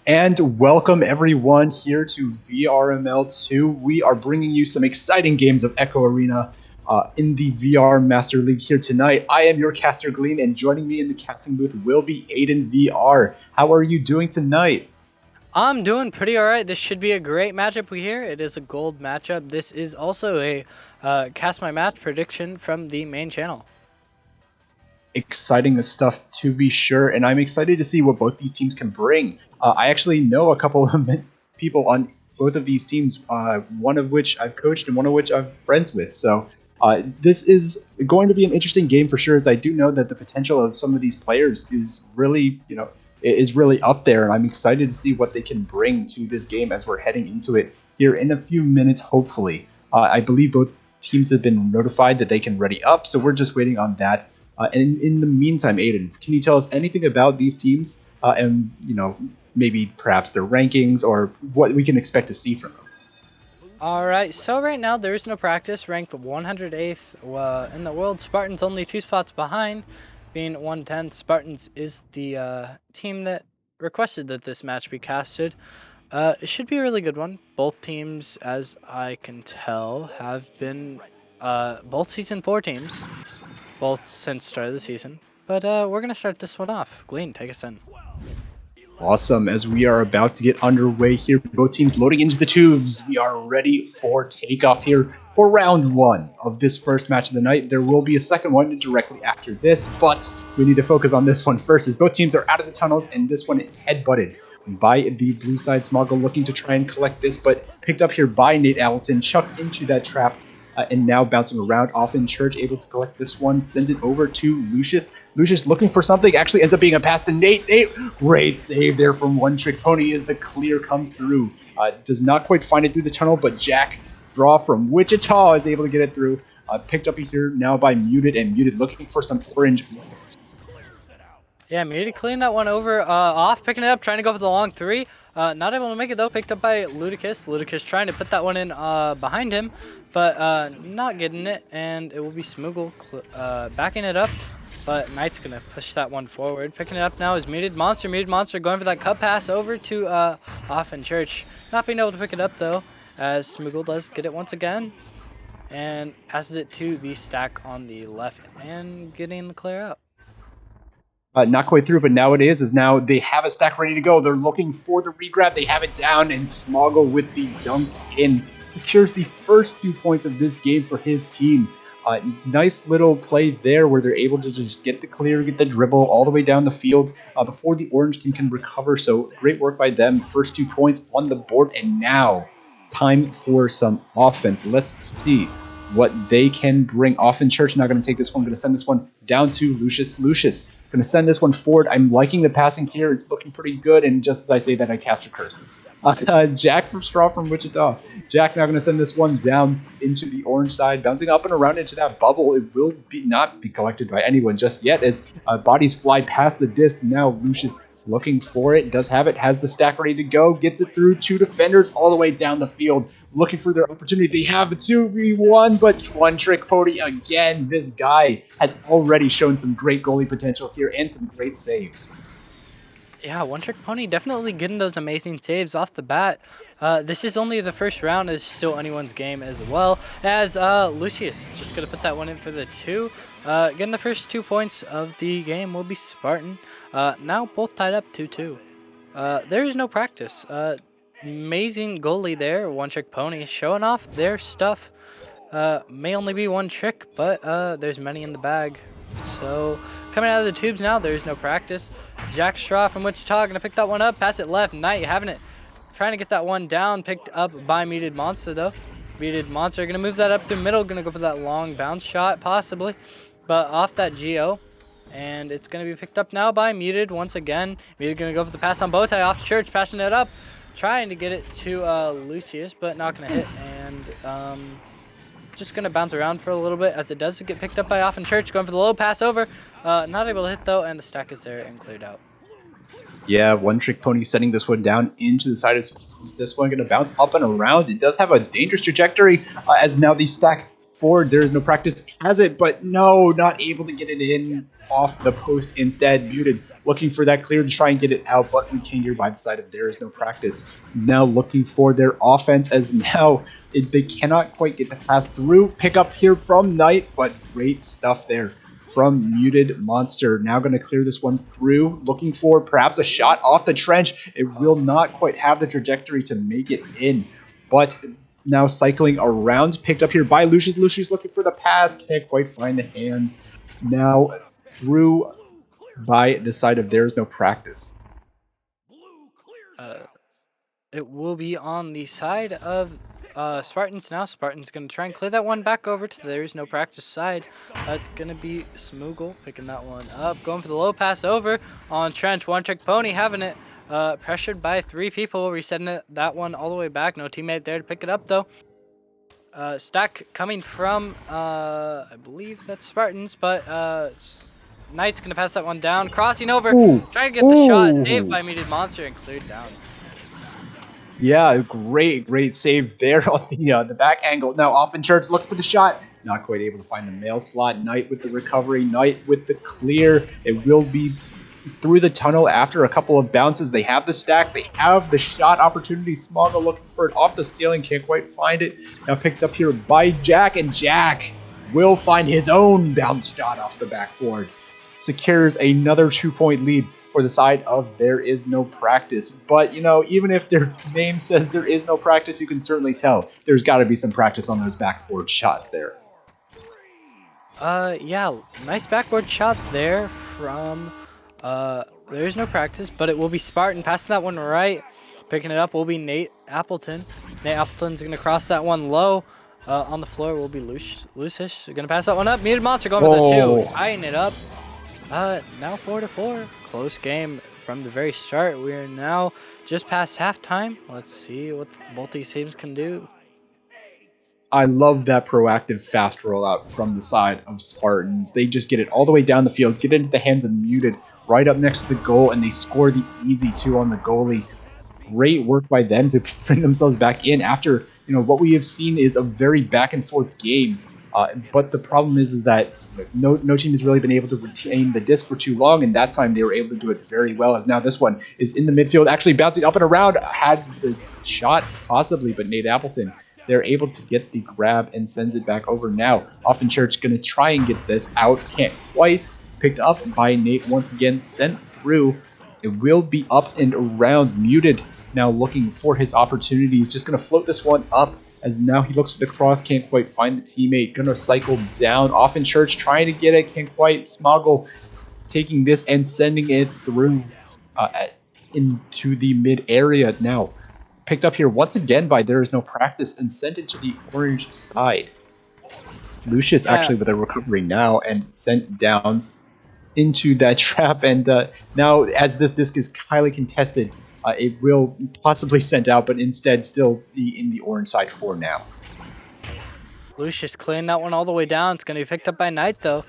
And welcome everyone here to VRML2. We are bringing you some exciting games of Echo Arena in the VR Master League here tonight. I am your caster Glean, and joining me in the casting booth will be Aidan-VR. How are you doing tonight? I'm doing pretty alright. This should be a great matchup we hear. It is a gold matchup. This is also a cast my match prediction from the main channel. Exciting stuff to be sure, and I'm excited to see what both these teams can bring. I actually know a couple of people on both of these teams, one of which I've coached and one of which I'm friends with. So this is going to be an interesting game for sure, as I do know that the potential of some of these players is really, is really up there, and I'm excited to see what they can bring to this game as we're heading into it here in a few minutes, hopefully. I believe both teams have been notified that they can ready up, so we're just waiting on that. And in the meantime, Aidan, can you tell us anything about these teams and, maybe perhaps their rankings or what we can expect to see from them? Alright, so right now there is no practice. Ranked 108th in the world. Spartans only 2 spots behind, being 110th. Spartans is the team that requested that this match be casted. It should be a really good one. Both teams, as I can tell, have been both Season 4 teams. Both since start of the season. But we're going to start this one off. Glean, take us in. Awesome. As we are about to get underway here, both teams loading into the tubes. We are ready for takeoff here for round one of this first match of the night. There will be a second one directly after this, but we need to focus on this one first, as both teams are out of the tunnels, and this one is headbutted by the blue side. Smoggle looking to try and collect this, but picked up here by Nate Allison, chucked into that trap. And now bouncing around, often Church able to collect this one, sends it over to Lucius. Lucius looking for something, actually ends up being a pass to Nate. Great save there from One Trick Pony as the clear comes through. Does not quite find it through the tunnel, but Jack Draw from Wichita is able to get it through. Picked up here now by Muted, and Muted looking for some orange offense. Yeah, Muted cleaned that one over, off, picking it up, trying to go for the long three. Not able to make it though, picked up by Ludicus. Ludicus trying to put that one in behind him, but not getting it, and it will be Smoogle backing it up, but Knight's going to push that one forward. Picking it up now is Muted Monster going for that cut pass over to Off and Church. Not being able to pick it up though, as Smoogle does get it once again, and passes it to the stack on the left, and getting the clear out. Not quite through, but now it is now they have a stack ready to go. They're looking for the regrab. They have it down, and Smoggle with the dunk in secures the first 2 points of this game for his team. Nice little play there where they're able to just get the clear, get the dribble all the way down the field before the orange team can recover. So great work by them. First 2 points on the board, and now time for some offense. Let's see what they can bring. Off in Church, not going to take this one. Going to send this one down to Lucius. Lucius Gonna send this one forward. I'm liking the passing here. It's looking pretty good. And just as I say that, I cast a curse. Jack from Straw from Wichita. Jack now going to send this one down into the orange side, bouncing up and around into that bubble. It will not be collected by anyone just yet as bodies fly past the disc. Now Lucius looking for it, does have it, has the stack ready to go, gets it through two defenders all the way down the field, looking for their opportunity. They have the 2v1, but one trick pony again. This guy has already shown some great goalie potential here and some great saves. Yeah, One Trick Pony definitely getting those amazing saves off the bat. This is only the first round, it's still anyone's game as well. As Lucius just going to put that one in for the 2. Getting the first 2 points of the game will be Spartan. Now both tied up 2-2. There is no practice. Amazing goalie there, One Trick Pony, showing off their stuff. May only be one trick, but there's many in the bag. So coming out of the tubes now, there's no practice. Jack Straw from Wichita gonna pick that one up, pass it left. Knight having it, trying to get that one down, picked up by Muted Monster though. Muted Monster gonna move that up the middle, gonna go for that long bounce shot possibly, but off that Geo. And it's gonna be picked up now by Muted once again. Muted gonna go for the pass on Bowtie off Church, passing it up, trying to get it to Lucius, but not gonna hit. And just gonna bounce around for a little bit as it does get picked up by Offen Church, going for the low pass over. Not able to hit though, and the stack is there and cleared out. Yeah, One Trick Pony setting this one down into the side of this one, going to bounce up and around. It does have a dangerous trajectory as now the stack forward. There is no practice, has it, but no, not able to get it in off the post. Instead, Muted looking for that clear to try and get it out, but retained here by the side of there is no practice. Now looking for their offense as now they cannot quite get the pass through. Pick up here from Knight, but great stuff there from Muted Monster. Now going to clear this one through, looking for perhaps a shot off the trench. It will not quite have the trajectory to make it in, but now cycling around, picked up here by Lucius. Lucius looking for the pass, can't quite find the hands. Now through by the side of there's no practice. It will be on the side of Spartans now. Spartans going to try and clear that one back over to there's no practice side. It's going to be Smoogle picking that one up, going for the low pass over on Trench. One Trick Pony having it, pressured by 3 people, resetting that one all the way back. No teammate there to pick it up though. Stack coming from, I believe that's Spartans, but Knight's going to pass that one down, crossing over, trying to get the shot, saved by Muted Monster and cleared down. Yeah, great save there on the back angle. Now Offen Church looking for the shot, not quite able to find the mail slot. Knight with the recovery, Knight with the clear. It will be through the tunnel after a couple of bounces. They have the stack, they have the shot opportunity. Smoggle looking for it off the ceiling, can't quite find it. Now picked up here by Jack, and Jack will find his own bounce shot off the backboard. Secures another 2-point lead for the side of there is no practice. But even if their name says there is no practice, you can certainly tell there's got to be some practice on those backboard shots there. Yeah, nice backboard shots there from there is no practice, but it will be Spartan passing that one right. Picking it up will be Nate Appleton. Nate Appleton's gonna cross that one low. On the floor will be Lucius. Gonna pass that one up. Muted Monster going for the 2, tying it up. Now 4-4. Close game from the very start. We are now just past halftime. Let's see what both these teams can do. I love that proactive fast rollout from the side of Spartans. They just get it all the way down the field, get into the hands of Muted, right up next to the goal, and they score the easy 2 on the goalie. Great work by them to bring themselves back in after what we have seen is a very back and forth game. But the problem is that no team has really been able to retain the disc for too long, and that time they were able to do it very well. As now this one is in the midfield, actually bouncing up and around, had the shot possibly, but Nate Appleton, they're able to get the grab and sends it back over now. Offen Church going to try and get this out, can't quite. Picked up by Nate once again, sent through. It will be up and around. Muted now looking for his opportunities, just going to float this one up. As now he looks for the cross, can't quite find the teammate. Gonna cycle down. Offen Church trying to get it, can't quite. Smoggle taking this and sending it through into the mid area now. Picked up here once again by there is no practice and sent it to the orange side. Lucius actually with a recovery now and sent down into that trap, and now as this disc is highly contested, it will possibly send out, but instead still be in the orange side for now. Lucius clearing that one all the way down. It's going to be picked up by Knight, though.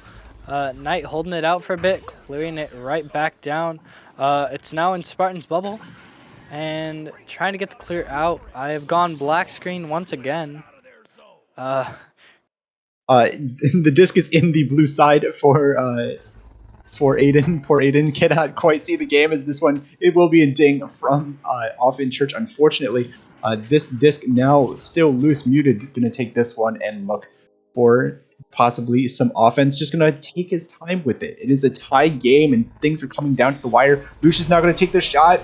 Knight holding it out for a bit, clearing it right back down. It's now in Spartan's bubble, and trying to get the clear out. I have gone black screen once again. The disc is in the blue side for Aidan. Poor Aidan cannot quite see the game as this one, it will be a ding from off in church, unfortunately. This disc now still loose, muted, gonna take this one and look for possibly some offense. Just gonna take his time with it. It is a tie game and things are coming down to the wire. Lucius now gonna take the shot.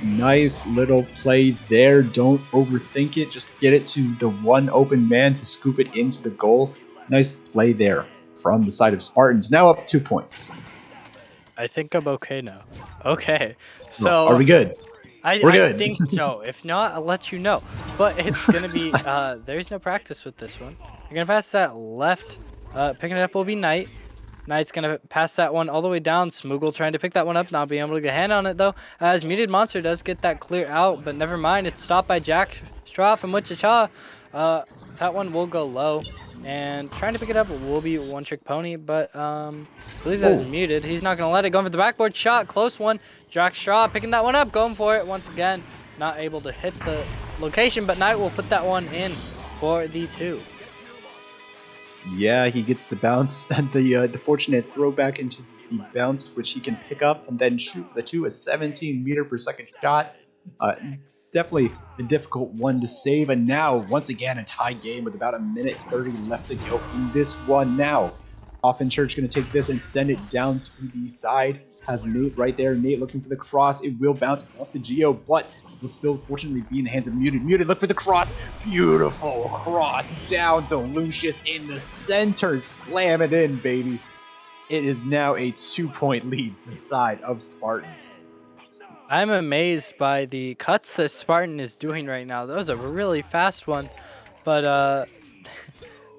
Nice little play there. Don't overthink it. Just get it to the one open man to scoop it into the goal. Nice play there from the side of Spartans. Now up 2 points. I think I'm okay now. Okay, so Are we good? We're good. I think so. If not, I'll let you know. But it's gonna be there's no practice with this one. You're gonna pass that left. Picking it up will be Knight. Knight's gonna pass that one all the way down. Smoogle trying to pick that one up, not being able to get a hand on it though. As Muted Monster does get that clear out, but never mind. It's stopped by Jack Straw from Wichita. That one will go low, and trying to pick it up will be One Trick Pony, but I believe that is muted. He's not gonna let it. Going for the backboard shot, close one. Jack Straw picking that one up, going for it once again. Not able to hit the location, but Knight will put that one in for the 2. Yeah, he gets the bounce and the fortunate throwback into the bounce, which he can pick up and then shoot for the 2, a 17-meter-per-second shot. Definitely a difficult one to save, and now once again a tie game with about a minute 30 left to go in this one. Now Offen Church going to take this and send it down to the side. Has Nate right there. Nate looking for the cross. It will bounce off the Geo, but will still fortunately be in the hands of Muted. Muted, look for the cross. Beautiful cross down to Lucius in the center. Slam it in, baby. It is now a 2-point lead for the side of Spartans. I'm amazed by the cuts that Spartan is doing right now. That was a really fast one, but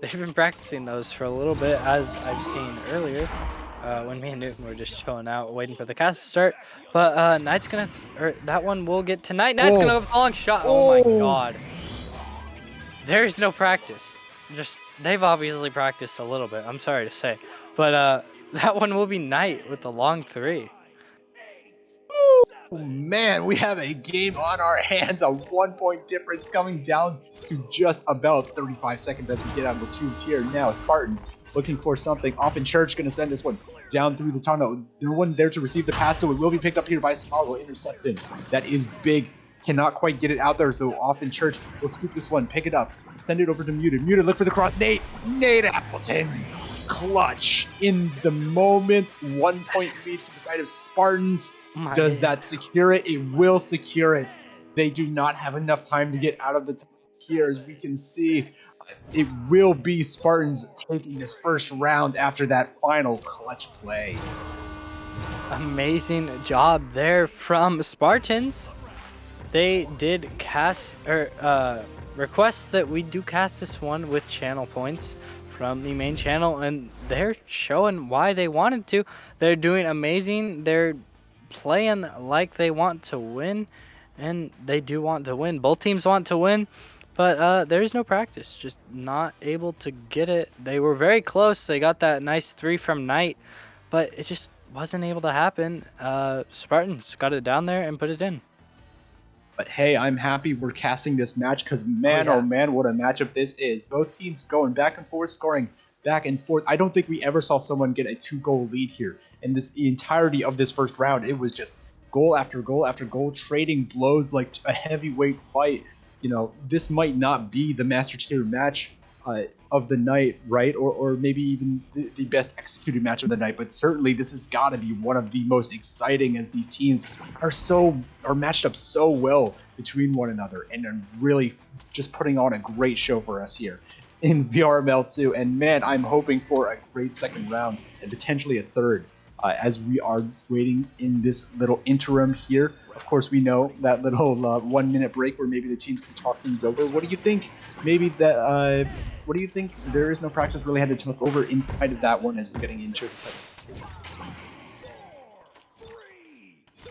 they've been practicing those for a little bit, as I've seen earlier. When me and Newton were just chilling out, waiting for the cast to start. But Knight's gonna, that one will get to Knight. Knight's gonna go with a long shot. Oh my god. There's no practice. They've obviously practiced a little bit, I'm sorry to say. But that one will be Knight with the long 3. Oh man, we have a game on our hands. A 1-point difference coming down to just about 35 seconds as we get out of the tubes here. Now Spartans looking for something. Offen Church going to send this one down through the tunnel. No one there to receive the pass, so it will be picked up here by Smoggle. Intercepted. That is big. Cannot quite get it out there, so Offen Church will scoop this one, pick it up, send it over to Muted. Muted, look for the cross. Nate Appleton. Clutch in the moment. 1-point lead for the side of Spartans. Does that secure it? It will secure it. They do not have enough time to get out of the here, as we can see. It will be Spartans taking this first round after that final clutch play. Amazing job there from Spartans. They did request that we do cast this one with channel points from the main channel, and they're showing why they wanted to. They're doing amazing. They're playing like they want to win, and they do want to win. Both teams want to win, but there's no practice. Just not able to get it. They were very close. They got that nice 3 from Knight, but it just wasn't able to happen. Spartans got it down there and put it in. But hey, I'm happy we're casting this match because man, oh man, what a matchup this is. Both teams going back and forth, scoring back and forth. I don't think we ever saw someone get a 2-goal lead here. And the entirety of this first round, it was just goal after goal after goal, trading blows like a heavyweight fight. You know, this might not be the Master Tier match of the night, right? Or maybe even the best executed match of the night, but certainly this has got to be one of the most exciting, as these teams are matched up so well between one another and are really just putting on a great show for us here in VRML2. And man, I'm hoping for a great second round and potentially a third as we are waiting in this little interim here. Of course, we know that little 1-minute break where maybe the teams can talk things over. What do you think? Maybe that. What do you think? There is no practice really had to talk over inside of that one as we're getting into the second.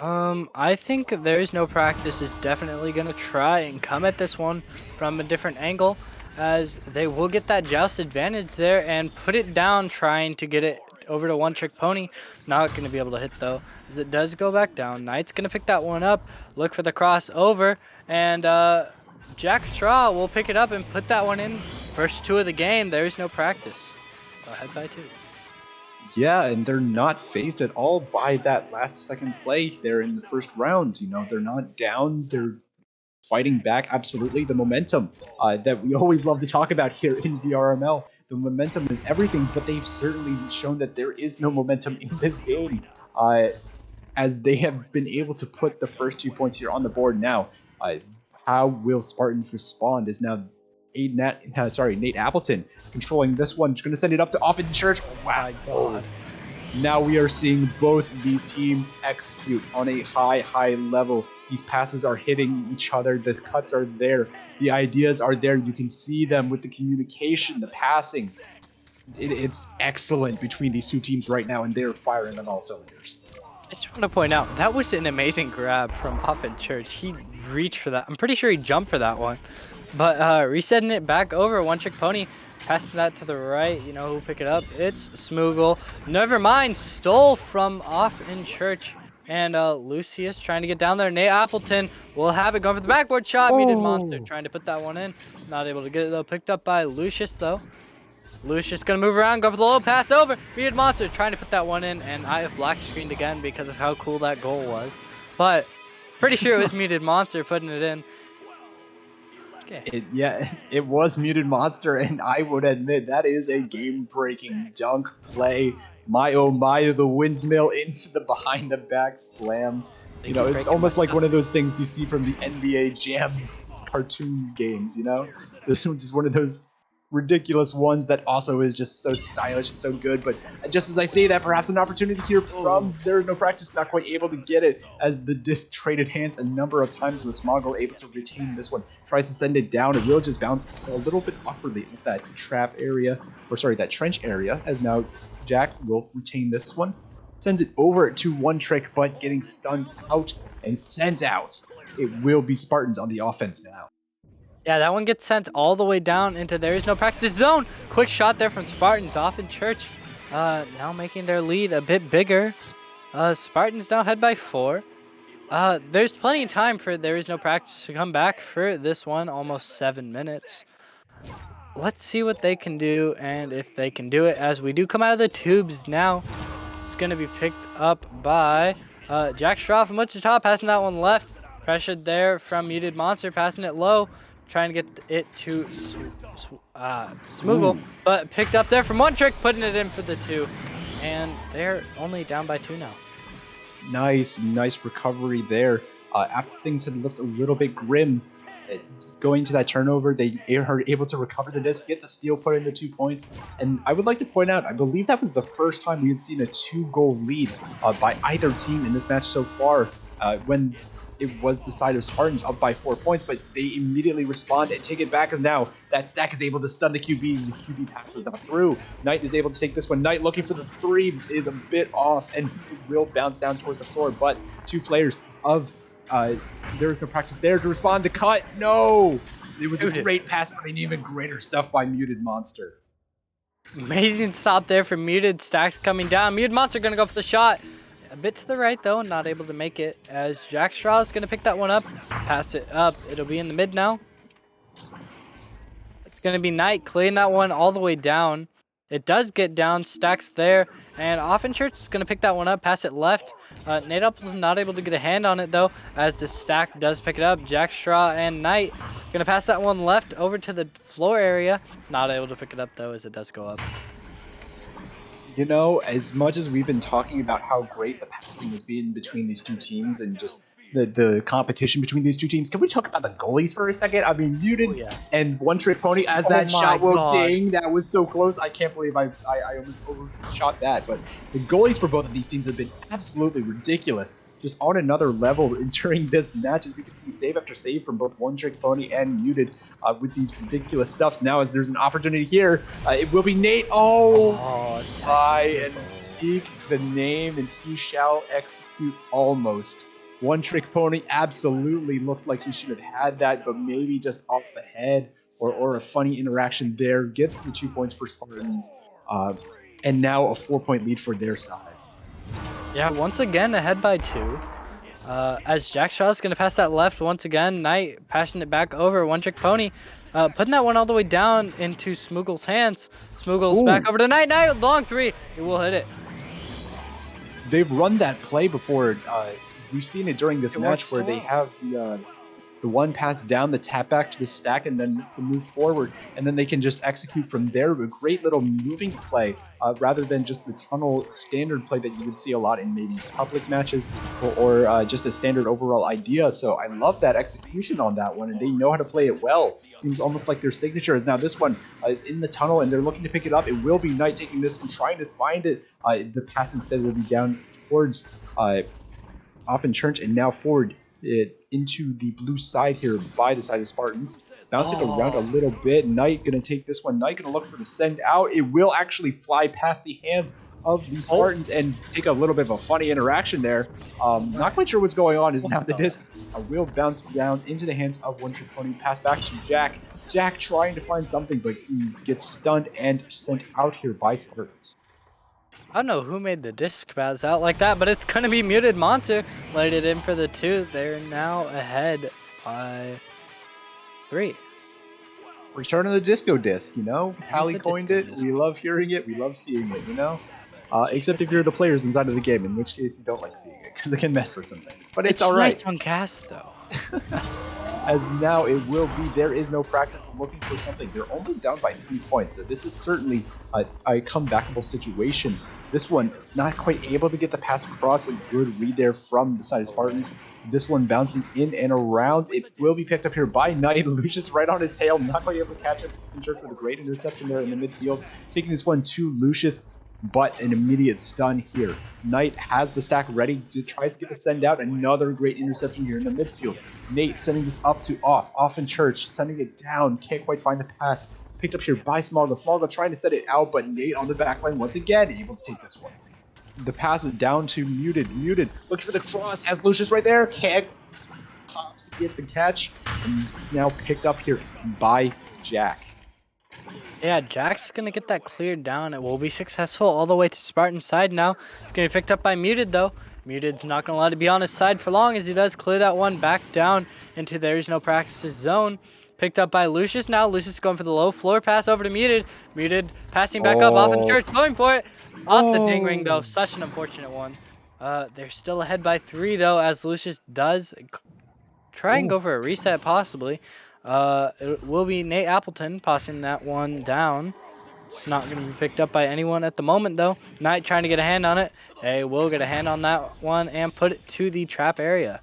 I think There Is No Practice is definitely going to try and come at this one from a different angle, as they will get that joust advantage there and put it down, trying to get it over to One Trick Pony. Not going to be able to hit though, as it does go back down. Knight's going to pick that one up, look for the crossover, and Jack Straw will pick it up and put that one in. First two of the game. There is no practice. Ahead by 2. Yeah, and they're not phased at all by that last second play there in the first round. You know, they're not down. They're fighting back. Absolutely, the momentum that we always love to talk about here in VRML. The momentum is everything, but they've certainly shown that there is no momentum in this game, as they have been able to put the first 2 points here on the board now. How will Spartans respond? Is now Nate Appleton controlling this one. Just going to send it up to Offen Church. Wow. My God. Now we are seeing both of these teams execute on a high level. These passes are hitting each other. The cuts are there. The ideas are there. You can see them with the communication, the passing. It's excellent between these two teams right now, and they're firing on all cylinders. I just want to point out, that was an amazing grab from Offen Church. He reached for that. I'm pretty sure he jumped for that one. But resetting it back over, One Trick Pony, passing that to the right. You know who'll pick it up? It's Smoogle. Never mind, stole from Offen Church. And Lucius trying to get down there. Nate Appleton will have it going for the backboard shot. Muted Monster trying to put that one in. Not able to get it though. Picked up by Lucius though. Lucius gonna move around, go for the low pass over. Muted Monster trying to put that one in, and I have black screened again because of how cool that goal was. But pretty sure it was Muted Monster putting it in. Okay. It was Muted Monster, and I would admit that is a game-breaking dunk play. My oh my, the windmill into the behind-the-back slam. You know, it's almost like one of those things you see from the NBA Jam cartoon games, you know? This is just one of those ridiculous ones that also is just so stylish and so good. But just as I say that, perhaps an opportunity here from There Is No Practice, not quite able to get it, as the disc traded hands a number of times with Smoggle able to retain this one. Tries to send it down. It will just bounce a little bit awkwardly with that trap area, or sorry, that trench area, as now Jack will retain this one. Sends it over to One Trick, but getting stunned out and sent out. It will be Spartans on the offense now. Yeah, that one gets sent all the way down into There Is No Practice zone. Quick shot there from Spartans. Offen Church now making their lead a bit bigger. Spartans now head by 4. There's plenty of time for There Is No Practice to come back for this one. Almost 7 minutes. Let's see what they can do, and if they can do it, as we do come out of the tubes now. It's going to be picked up by Jack Straw from Wichita, passing that one left. Pressured there from Muted Monster, passing it low. Trying to get it to Smoogle, but picked up there from One Trick, putting it in for the 2. And they're only down by 2 now. Nice recovery there. After things had looked a little bit grim, going to that turnover, they are able to recover the disc, get the steal, put in the 2 points. And I would like to point out, I believe that was the first time we had seen a 2-goal lead by either team in this match so far, when it was the side of Spartans up by 4 points, but they immediately respond and take it back, as now that stack is able to stun the QB, and the QB passes them through. Knight is able to take this one. Knight looking for the 3 is a bit off, and it will bounce down towards the floor, but 2 players of There Is No Practice there to respond. The cut, no! It was a great pass, but an even greater stuff by Muted Monster. Amazing stop there from Muted. Stacks coming down. Muted Monster gonna go for the shot. A bit to the right though, not able to make it, as Jack Straw is going to pick that one up, pass it up. It'll be in the mid now. It's going to be Knight clearing that one all the way down. It does get down, Stacks there, and Offen Church is going to pick that one up, pass it left. Nate Appleton not able to get a hand on it though, as the stack does pick it up. Jack Straw and Knight going to pass that one left over to the floor area. Not able to pick it up though, as it does go up. You know, as much as we've been talking about how great the passing has been between these two teams and just the competition between these two teams, can we talk about the goalies for a second? I mean, Muted and One Trick Pony, as that shot will ding. That was so close. I can't believe I almost overshot that. But the goalies for both of these teams have been absolutely ridiculous. Just on another level during this match, as we can see save after save from both One Trick Pony and Muted with these ridiculous stuffs. Now, as there's an opportunity here, it will be Nate. Try and speak the name, and he shall execute almost. One Trick Pony absolutely looked like he should have had that, but maybe just off the head or a funny interaction there. Gets the 2 points for Spartans, and now a 4-point lead for their side. Yeah, once again ahead by 2. As Jack Straw's going to pass that left once again. Knight passing it back over. One Trick Pony. Putting that one all the way down into Smoogle's hands. Smoogle's back over to Knight. Knight, long 3. He will hit it. They've run that play before. We've seen it during this match where they have the one pass down, the tap back to the stack, and then the move forward, and then they can just execute from there. A great little moving play, rather than just the tunnel standard play that you would see a lot in maybe public matches or just a standard overall idea. So I love that execution on that one, and they know how to play it well. Seems almost like their signature is now this one is in the tunnel, and they're looking to pick it up. It will be Knight taking this and trying to find it. The pass instead will be down towards Offen Church and now forward it into the blue side here by the side of Spartans. Bouncing around a little bit. Knight going to take this one. Knight going to look for the send out. It will actually fly past the hands of the Spartans and take a little bit of a funny interaction there. Not quite sure what's going on. Is now the disc will bounce down into the hands of One Trick Pony. Pass back to Jack. Jack trying to find something, but he gets stunned and sent out here by Spartans. I don't know who made the disc pass out like that, but it's going to be Muted Monster. Laid it in for the 2. They're now ahead by 3. Return of the Disco Disc, you know? Hallie coined it. We love hearing it. We love seeing it, you know? Except if you're the players inside of the game, in which case you don't like seeing it, because it can mess with some things. But it's all right. Nice on cast, though. As now it will be, there is no practice looking for something. They're only down by 3 points, so this is certainly a comebackable situation. This one, not quite able to get the pass across. A good read there from the side of Spartans. This one bouncing in and around. It will be picked up here by Knight. Lucius right on his tail. Not quite able to catch it. Church with a great interception there in the midfield. Taking this one to Lucius, but an immediate stun here. Knight has the stack ready to try to get the send out. Another great interception here in the midfield. Nate sending this up to Offen Church, sending it down. Can't quite find the pass. Picked up here by Smarga. Smarga trying to set it out, but Nate on the back line once again able to take this one. The pass is down to Muted. Muted looking for the cross. Has Lucius right there. Can't pops to get the catch. And now picked up here by Jack. Yeah, Jack's going to get that cleared down. It will be successful all the way to Spartan's side now. It's going to be picked up by Muted, though. Muted's not going to let it be on his side for long as he does clear that one back down into There's No Practices zone. Picked up by Lucius now. Lucius going for the low floor pass over to Muted. Muted passing back up. Offen Church going for it. Off the ding ring, though. Such an unfortunate one. They're still ahead by 3, though, as Lucius does try and go for a reset, possibly. It will be Nate Appleton passing that one down. It's not going to be picked up by anyone at the moment, though. Knight trying to get a hand on it. They will get a hand on that one and put it to the trap area.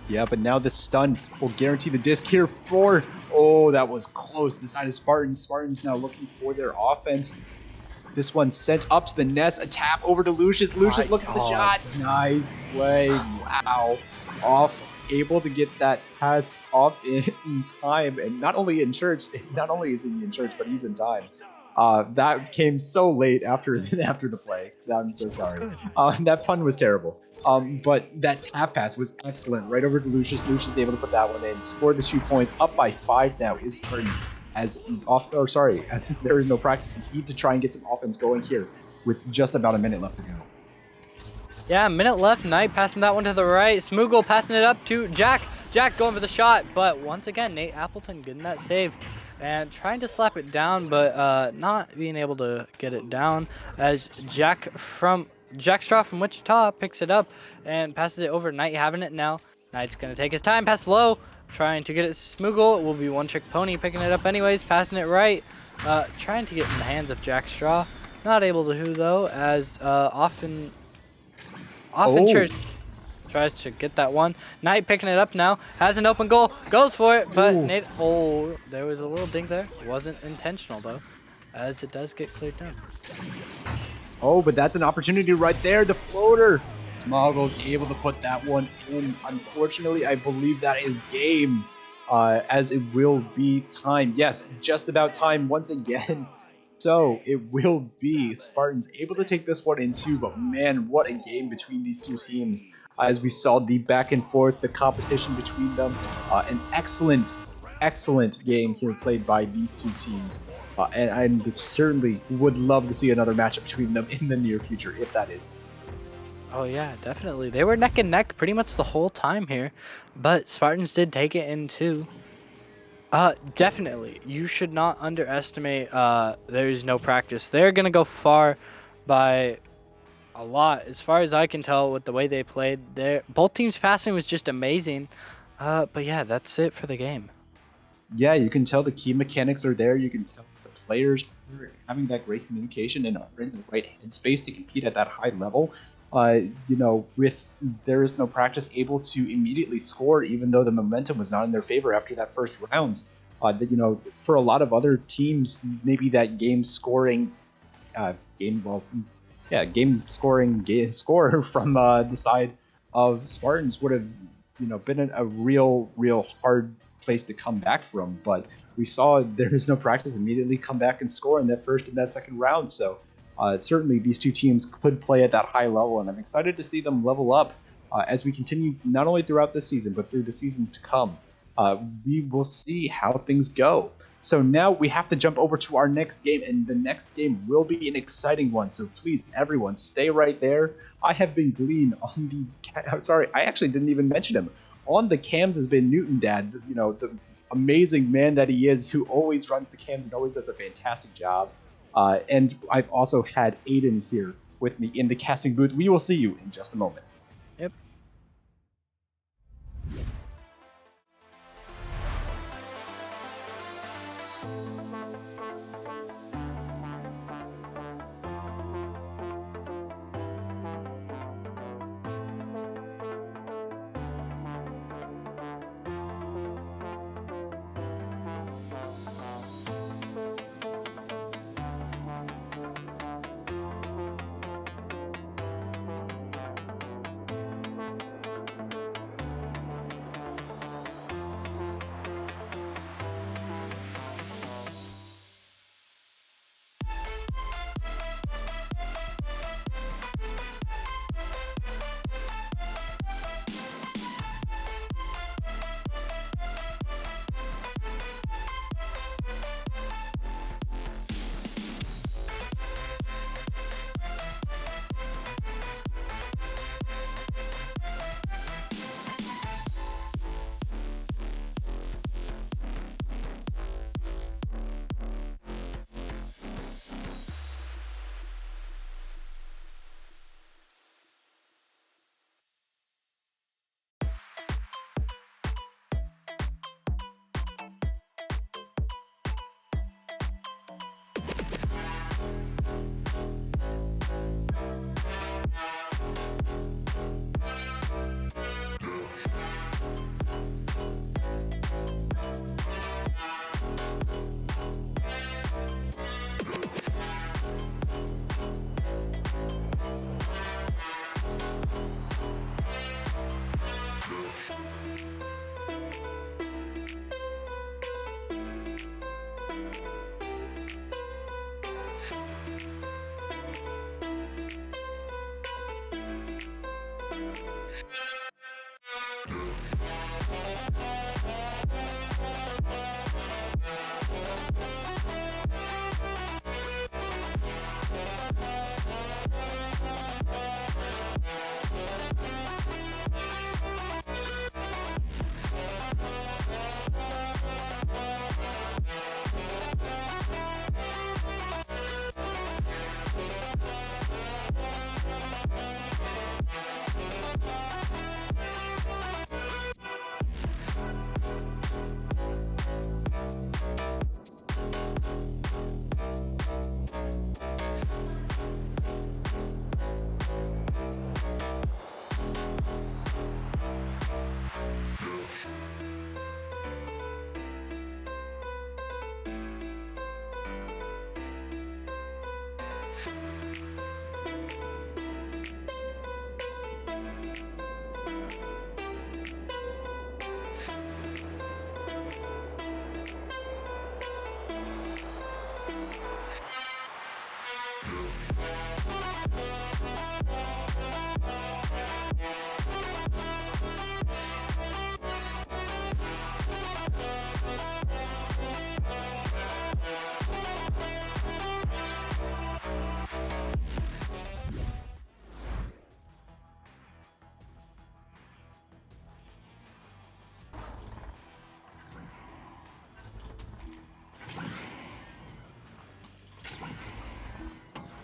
Yeah, but now this stun will guarantee the disc here for... Oh, that was close. The side of Spartans. Spartans now looking for their offense. This one sent up to the nest. A tap over to Lucius. Lucius looking for the shot. Nice play. Wow. Off. Able to get that pass off in time. And not only in church. Not only is he in church, but he's in time. That came so late after the play. I'm so sorry. That pun was terrible. But that tap pass was excellent. Right over to Lucius. Lucius able to put that one in. Scored the 2 points. Up by 5 now is Spartans. As there is no practice. Need to try and get some offense going here with just about a minute left to go. Yeah, a minute left. Knight passing that one to the right. Smoogle passing it up to Jack. Jack going for the shot. But once again, Nate Appleton getting that save. And trying to slap it down, but not being able to get it down as Jack Straw from Wichita picks it up and passes it over. Knight having it now. Knight's going to take his time, pass low, trying to get it to Smoogle. It will be One Trick Pony picking it up anyways, passing it right. Trying to get in the hands of Jack Straw. Not able to who though, as Offen Church tries to get that one. Knight picking it up now. Has an open goal. Goes for it. But Nate... Oh, there was a little dink there. Wasn't intentional, though. As it does get cleared down. Oh, but that's an opportunity right there. The floater. Smoggle's able to put that one in. Unfortunately, I believe that is game. As it will be time. Yes, just about time once again. So it will be Spartans able to take this one in 2, but man, what a game between these two teams. as we saw the back and forth, the competition between them. An excellent game here played by these two teams. And I certainly would love to see another matchup between them in the near future, if that is possible. Oh yeah, definitely. They were neck and neck pretty much the whole time here, but Spartans did take it in two. Definitely. You should not underestimate there's no practice. They're gonna go far by a lot. As far as I can tell with the way they played, both teams passing was just amazing. But yeah, that's it for the game. Yeah, you can tell the key mechanics are there. You can tell the players are having that great communication and are in the right headspace to compete at that high level. With there is no practice, able to immediately score, even though the momentum was not in their favor after that first round. For a lot of other teams, maybe that game scoring, score from the side of Spartans would have, been a real hard place to come back from. But we saw there is no practice, immediately come back and score in that first and that second round. So certainly these two teams could play at that high level, and I'm excited to see them level up as we continue not only throughout this season but through the seasons to come. We will see how things go. So now we have to jump over to our next game, and the next game will be an exciting one. So please, everyone, stay right there. I have been Glean on the. Sorry, I actually didn't even mention him. On the cams has been Newton Dad, the amazing man that he is, who always runs the cams and always does a fantastic job. And I've also had Aiden here with me in the casting booth. We will see you in just a moment. Yep.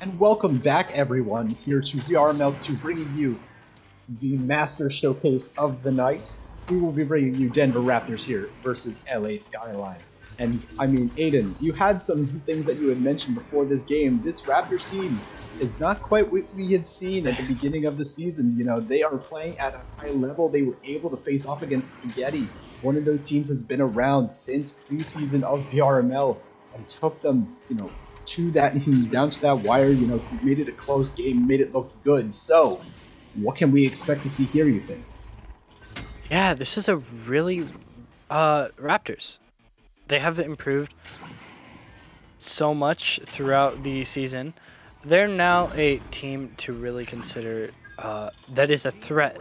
And welcome back, everyone, here to VR Milk 2, bringing you the master showcase of the night. We will be bringing you Denver Raptors here versus LA Skyline. And I mean, Aiden, you had some things that you had mentioned before this game. This Raptors team is not quite what we had seen at the beginning of the season. You know, they are playing at a high level. They were able to face off against Spaghetti. One of those teams has been around since preseason of VRML and took them, to that down to that wire. Made it a close game, made it look good. So, what can we expect to see here, you think? Yeah, this is a really Raptors. They have improved so much throughout the season. They're now a team to really consider that is a threat.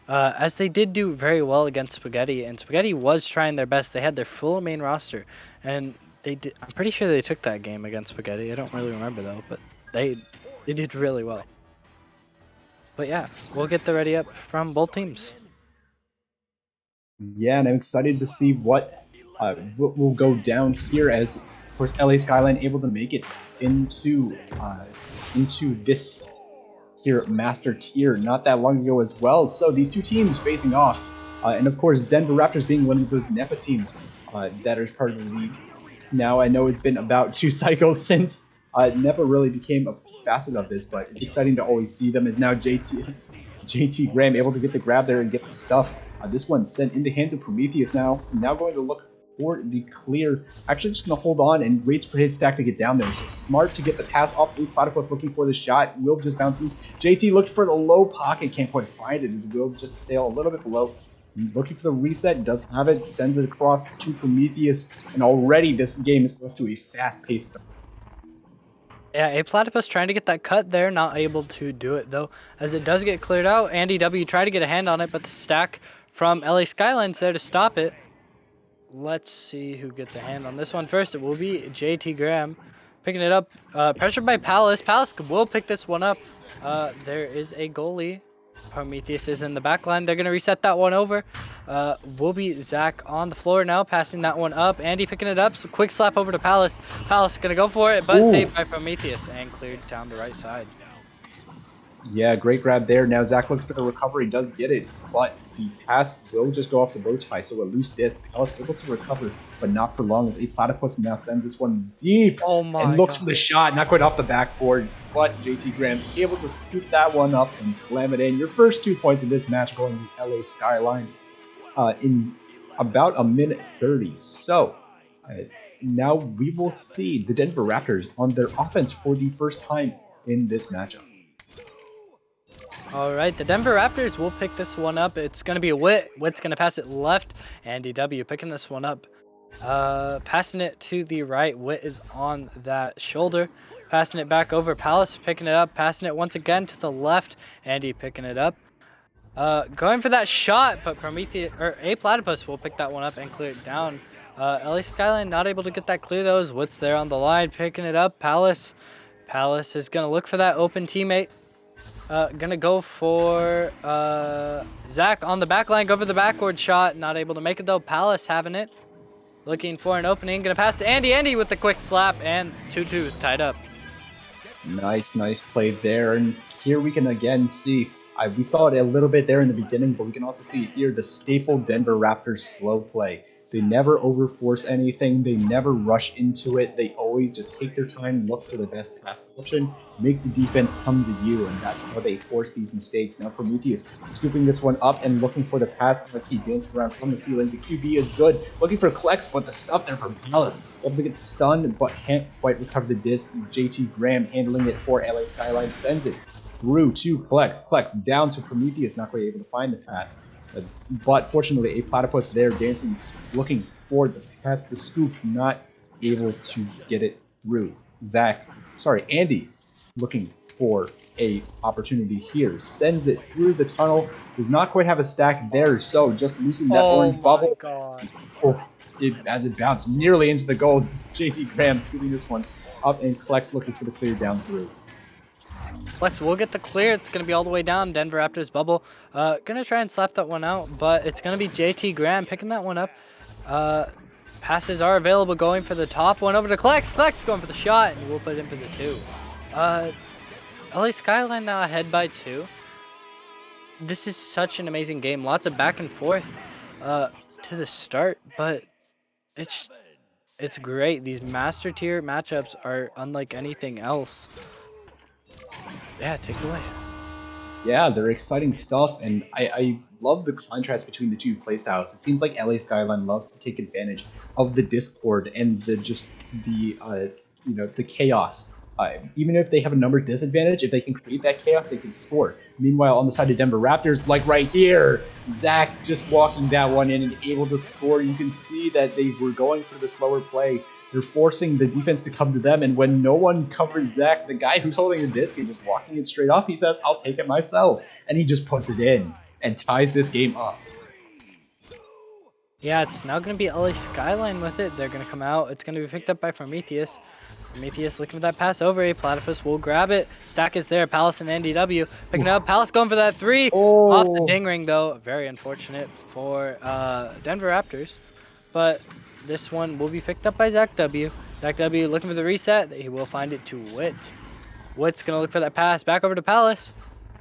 As they did do very well against Spaghetti, and Spaghetti was trying their best. They had their full main roster, and they did. I'm pretty sure they took that game against Spaghetti. I don't really remember though, but they did really well. But yeah, we'll get the ready up from both teams. Yeah, and I'm excited to see what will go down here as, of course, LA Skyline able to make it into this here master tier not that long ago as well. So these two teams facing off, and of course Denver Raptors being one of those NEPA teams that are part of the league. Now I know it's been about 2 cycles since NEPA really became a facet of this, but it's exciting to always see them as now JT Graham able to get the grab there and get the stuff. This one sent into hands of Prometheus now. Now going to look for the clear. Actually just going to hold on and waits for his stack to get down there. So smart to get the pass off. Platypus looking for the shot. Will just bounce loose. JT looked for the low pocket. Can't quite find it as Will just sail a little bit below. Looking for the reset. Does have it. Sends it across to Prometheus. And already this game is close to a fast-paced start. Yeah, a Platypus trying to get that cut there, not able to do it though, as it does get cleared out. Andy W tried to get a hand on it, but the stack from LA Skyline's there to stop it. Let's see who gets a hand on this one first. It will be JT Graham picking it up. Pressured by Palace. Palace will pick this one up. There is a goalie. Prometheus is in the back line. They're going to reset that one over. Will be Zach on the floor now, passing that one up. Andy picking it up. So quick slap over to Palace. Palace going to go for it, but saved by Prometheus and cleared down the right side. Yeah, great grab there. Now Zach looking for the recovery, does get it, but the pass will just go off the bow tie. So a loose disc. Palace able to recover, but not for long as a Platypus now sends this one deep and looks for the shot. Not quite off the backboard, but JT Graham able to scoop that one up and slam it in. Your first 2 points in this match going to LA Skyline in about a minute 30. So now we will see the Denver Raptors on their offense for the first time in this matchup. All right, the Denver Raptors will pick this one up. It's going to be a Wit. Wit's going to pass it left. Andy W picking this one up. Passing it to the right. Wit is on that shoulder. Passing it back over. Palace picking it up. Passing it once again to the left. Andy picking it up. Going for that shot, but Prometheus, or a Platypus will pick that one up and clear it down. LA Skyline not able to get that clear though. Wit's there on the line picking it up. Palace is going to look for that open teammate. Gonna go for Zach on the back line. Go for the backward shot. Not able to make it though. Palace having it. Looking for an opening. Gonna pass to Andy. Andy with the quick slap and 2-2 tied up. Nice play there. And here we can again see, we saw it a little bit there in the beginning, but we can also see here the staple Denver Raptors slow play. They never overforce anything. They never rush into it. They always just take their time, look for the best pass option, make the defense come to you, and that's how they force these mistakes. Now Prometheus scooping this one up and looking for the pass as he dances around from the ceiling. The QB is good. Looking for Klex, but the stuff there from Palace. Able to get stunned, but can't quite recover the disc. JT Graham handling it for LA Skyline sends it through to Klex. Klex down to Prometheus, not quite able to find the pass. But fortunately, a Platypus there dancing, looking for the pass, the scoop, not able to get it through. Andy, looking for a opportunity here, sends it through the tunnel, does not quite have a stack there, so just losing that orange bubble. As it bounced nearly into the goal, JT Graham scooping this one up, and Klex looking for the clear down through. Flex will get the clear. It's going to be all the way down. Denver Raptors bubble. Going to try and slap that one out, but it's going to be JT Graham picking that one up. Passes are available going for the top one over to Klex. Klex going for the shot, and we'll put it in for the 2. Uh, LA Skyline now ahead by 2. This is such an amazing game. Lots of back and forth to the start, but it's it's great. These master tier matchups are unlike anything else. Yeah, take it away. Yeah, they're exciting stuff, and I love the contrast between the two playstyles. It seems like LA Skyline loves to take advantage of the discord and the chaos. Even if they have a number disadvantage, if they can create that chaos, they can score. Meanwhile, on the side of Denver Raptors, like right here, Zach just walking that one in and able to score. You can see that they were going for the slower play. They're forcing the defense to come to them, and when no one covers Zach, the guy who's holding the disc and just walking it straight off, he says, "I'll take it myself," and he just puts it in and ties this game up. Yeah, it's now going to be LA Skyline with it. They're going to come out. It's going to be picked up by Prometheus. Prometheus looking for that pass over. A Platypus will grab it. Stack is there. Palace and NDW picking it up. Palace going for that 3. Off the ding ring, though. Very unfortunate for Denver Raptors. But this one will be picked up by Zach W. Zach W looking for the reset. He will find it to Wit. Wit's going to look for that pass. Back over to Palace.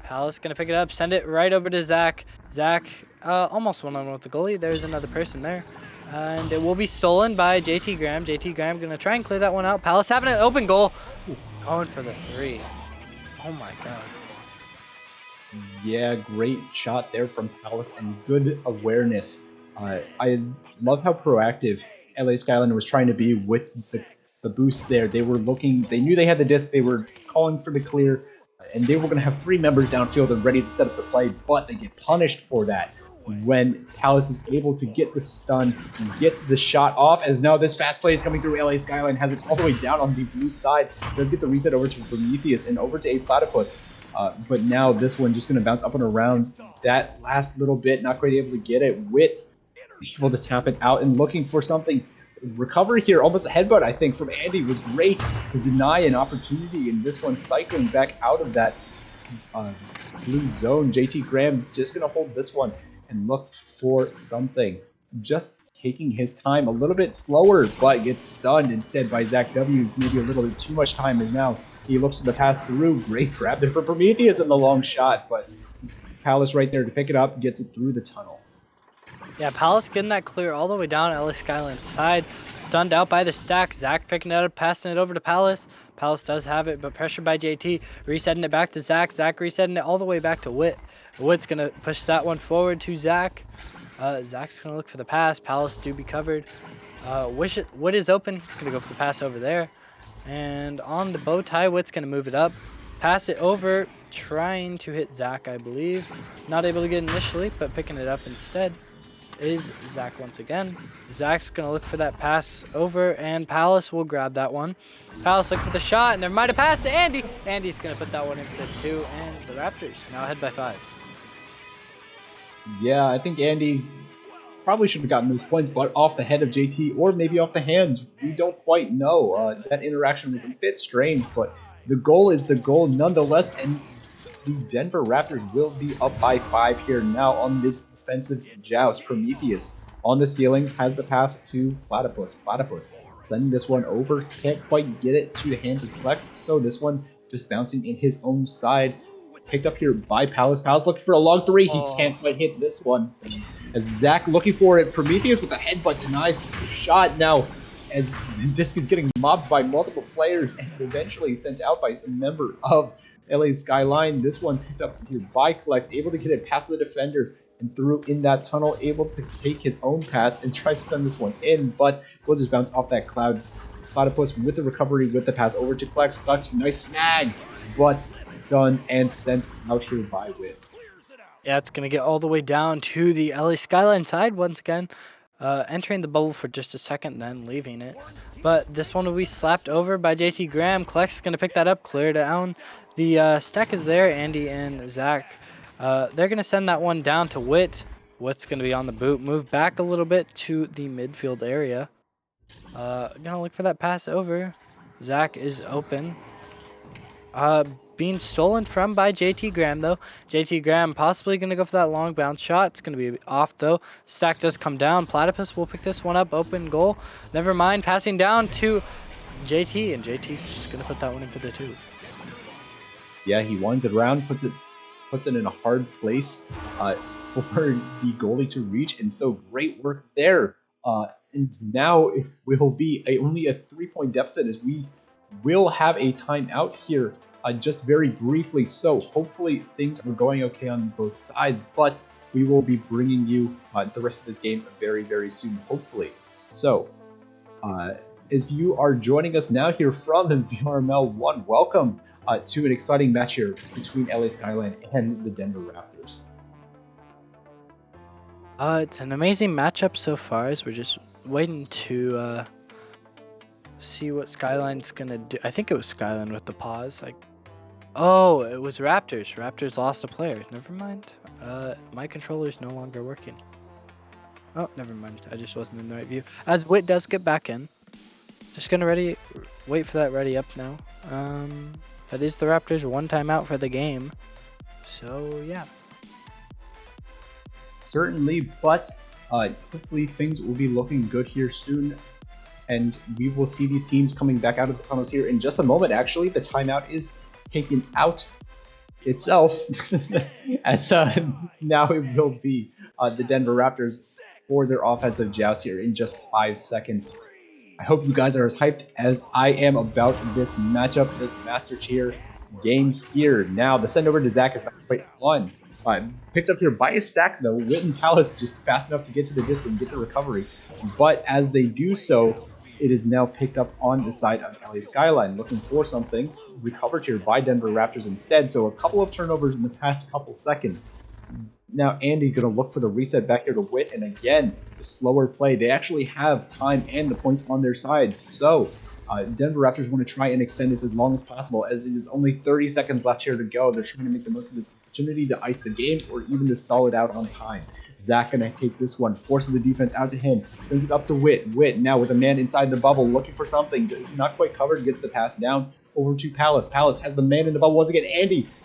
Palace going to pick it up. Send it right over to Zach. Zach almost one-on-one with the goalie. There's another person there. And it will be stolen by JT Graham. JT Graham going to try and clear that one out. Palace having an open goal. Ooh, going for the 3. Oh my god. Yeah, great shot there from Palace and good awareness. I love how proactive LA Skyline was trying to be with the boost there. They were looking, they knew they had the disc, they were calling for the clear, and they were going to have 3 members downfield and ready to set up the play, but they get punished for that when Palace is able to get the stun, get the shot off, as now this fast play is coming through. LA Skyline has it all the way down on the blue side, does get the reset over to Prometheus and over to a Platypus. But now this one just going to bounce up and around. That last little bit, not quite able to get it. Wit able to tap it out and looking for something. Recovery here, almost a headbutt, I think, from Andy was great to deny an opportunity. And this one cycling back out of that blue zone. JT Graham just going to hold this one and look for something. Just taking his time a little bit slower, but gets stunned instead by Zach W. Maybe a little bit too much time is now. He looks to the pass through. Great grab there for Prometheus in the long shot, but Palace right there to pick it up, gets it through the tunnel. Yeah, Palace getting that clear all the way down LA Skyline's side. Stunned out by the stack. Zach picking it up, passing it over to Palace. Palace does have it, but pressured by JT. Resetting it back to Zach. Zach resetting it all the way back to Wit. Wit's going to push that one forward to Zach. Zach's going to look for the pass. Palace do be covered. Wit is open. He's going to go for the pass over there. And on the bow tie, Wit's going to move it up. Pass it over, trying to hit Zach, I believe. Not able to get initially, but picking it up instead is Zach once again. Zach's going to look for that pass over, and Palace will grab that one. Palace looking for the shot, and there might have passed to Andy. Andy's going to put that one in for 2, and the Raptors now ahead by 5. Yeah, I think Andy probably should have gotten those points, but off the head of JT or maybe off the hand. We don't quite know. That interaction was a bit strange, but the goal is the goal nonetheless, and the Denver Raptors will be up by 5 here now on this offensive joust. Prometheus on the ceiling has the pass to Platypus. Platypus sending this one over, can't quite get it to the hands of Flex, so this one just bouncing in his own side. Picked up here by Palace. Palace looking for a long 3. He can't quite hit this one. As Zach looking for it. Prometheus with a headbutt denies the shot now as the disc is getting mobbed by multiple players and eventually sent out by a member of LA Skyline. This one picked up here by Klex, able to get it past the defender and through in that tunnel, able to take his own pass and tries to send this one in, but will just bounce off that cloud. Platypus with the recovery with the pass over to Klex. Klex, nice snag, but done and sent out here by Wit. Yeah, it's going to get all the way down to the LA Skyline side once again. Entering the bubble for just a second, then leaving it. But this one will be slapped over by JT Graham. Klex is going to pick that up, clear it down. The stack is there, Andy and Zach. They're going to send that one down to Wit. Wit's going to be on the boot. Move back a little bit to the midfield area. Going to look for that pass over. Zach is open. Being stolen from by JT Graham, though. JT Graham possibly going to go for that long bounce shot. It's going to be off, though. Stack does come down. Platypus will pick this one up. Open goal. Never mind. Passing down to JT, and JT's just going to put that one in for the 2. Yeah, he winds it around, puts it in a hard place for the goalie to reach, and so great work there. And now it will be only a 3-point deficit as we will have a timeout here just very briefly. So hopefully things are going okay on both sides, but we will be bringing you the rest of this game very, very soon, hopefully. So as you are joining us now here from the VRML 1, welcome to an exciting match here between LA Skyline and the Denver Raptors. It's an amazing matchup so far as we're just waiting to see what Skyline's gonna do. I think it was Skyline with the pause. Oh, it was Raptors. Raptors lost a player. Never mind. My controller's no longer working. Oh, never mind. I just wasn't in the right view. As Wit does get back in. Just gonna wait for that ready up now. That is the Raptors' one timeout for the game. So, yeah. Certainly, but hopefully things will be looking good here soon. And we will see these teams coming back out of the tunnels here in just a moment. Actually, the timeout is taken out itself, as now it will be the Denver Raptors for their offensive joust here in just 5 seconds. I hope you guys are as hyped as I am about this matchup, this Master Tier game here. Now, the send over to Zach is not quite on. Picked up here by a stack, though. Wit and Palace just fast enough to get to the disc and get the recovery. But as they do so, it is now picked up on the side of LA Skyline, looking for something. Recovered here by Denver Raptors instead, so a couple of turnovers in the past couple seconds. Now Andy going to look for the reset back here to Wit, and again, the slower play. They actually have time and the points on their side, so Denver Raptors want to try and extend this as long as possible, as it is only 30 seconds left here to go. They're trying to make the most of this opportunity to ice the game or even to stall it out on time. Zach going to take this one, forcing the defense out to him, sends it up to Wit. Wit now with a man inside the bubble, looking for something. It's not quite covered, gets the pass down over to Palace. Palace has the man in the bubble once again.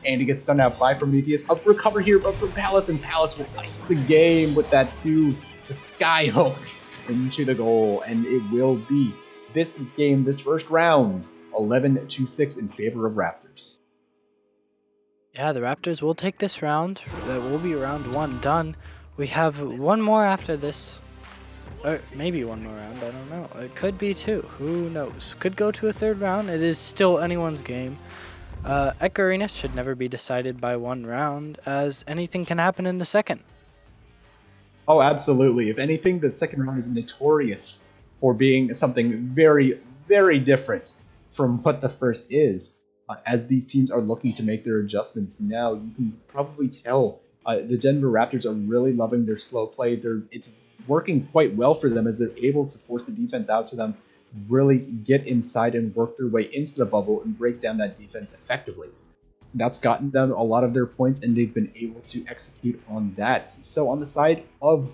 Andy gets stunned out by Prometheus. Up recover here from Palace, and Palace will ice the game with that the sky hook into the goal, and it will be this game, this first round, 11-6 in favor of Raptors. Yeah, the Raptors will take this round. That will be round 1 done. We have one more after this. Or maybe one more round, I don't know. It could be 2, who knows. Could go to a 3rd round. It is still anyone's game. Eck Arena should never be decided by 1 round, as anything can happen in the 2nd. Oh, absolutely. If anything, the 2nd round is notorious for being something very, very different from what the first is. As these teams are looking to make their adjustments now, you can probably tell the Denver Raptors are really loving their slow play. It's working quite well for them as they're able to force the defense out to them, really get inside and work their way into the bubble and break down that defense effectively. That's gotten them a lot of their points, and they've been able to execute on that. So on the side of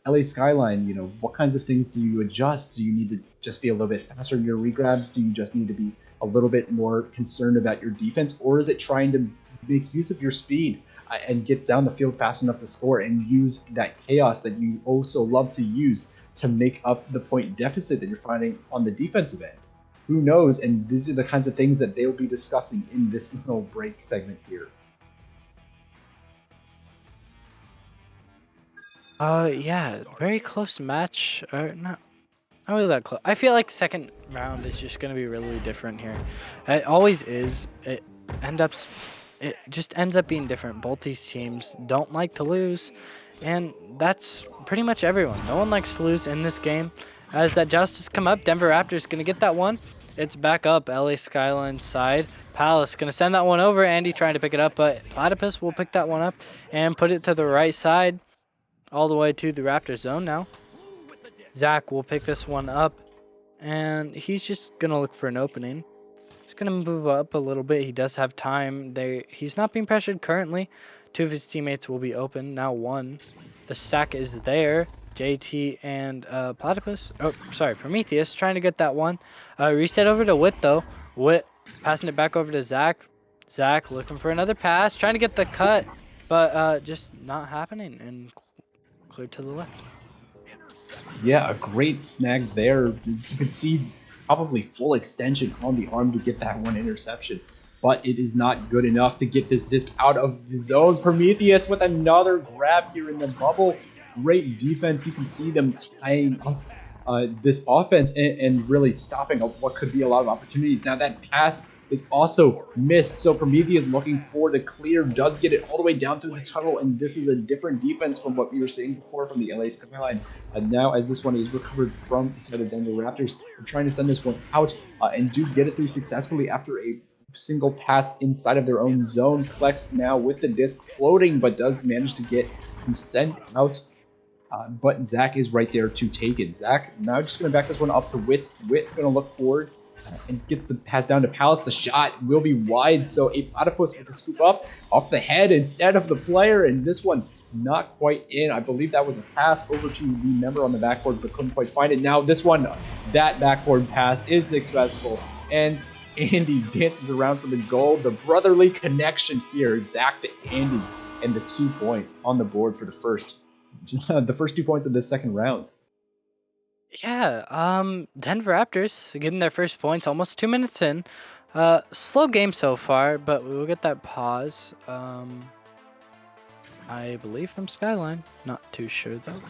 LA Skyline, what kinds of things do you adjust? Do you need to just be a little bit faster in your regrabs? Do you just need to be a little bit more concerned about your defense? Or is it trying to make use of your speed and get down the field fast enough to score and use that chaos that you also love to use to make up the point deficit that you're finding on the defensive end? Who knows? And these are the kinds of things that they'll be discussing in this little break segment here. Yeah, very close match. Not really that close. I feel like 2nd round is just gonna be really different here. It always is. It just ends up being different. Both these teams don't like to lose, and that's pretty much everyone. No one likes to lose in this game. As that joust has come up, Denver Raptors gonna get that one. It's back up LA Skyline's side. Palace gonna send that one over. Andy trying to pick it up, but Platypus will pick that one up and put it to the right side, all the way to the Raptor zone now. Zach will pick this one up, and he's just gonna look for an opening. He's gonna move up a little bit. He does have time. He's not being pressured currently. 2 of his teammates will be open. Now 1. The stack is there. JT and Platypus. Oh, sorry, Prometheus trying to get that one. Reset over to Wit though. Wit passing it back over to Zach. Zach looking for another pass, trying to get the cut, but just not happening, and cleared to the left. Yeah, a great snag there. You can see probably full extension on the arm to get that one interception. but it is not good enough to get this disc out of the zone. Prometheus with another grab here in the bubble. Great defense. You can see them tying up this offense and really stopping up what could be a lot of opportunities. Now that pass is also missed, so Prometheus looking for the clear, does get it all the way down through the tunnel, and this is a different defense from what we were seeing before from the LA Skyline. Now as this one is recovered from the side of Denver Raptors, they're trying to send this one out and do get it through successfully after a single pass inside of their own zone. Klex now with the disc floating, but does manage to get sent out. But Zach is right there to take it. Zach now just going to back this one up to Witt. Witt going to look forward and gets the pass down to Palace. The shot will be wide, so a platypus with a scoop up off the head instead of the player, and this one not quite in. I believe that was a pass over to the member on the backboard, but couldn't quite find it. Now this one, that backboard pass is successful, and Andy dances around for the goal. The brotherly connection here, Zach to Andy, and the 2 points on the board for the first 2 points of this second round. Yeah, Denver Raptors getting their first points almost 2 minutes in. Slow game so far, but we will get that pause. I believe from Skyline. Not too sure though.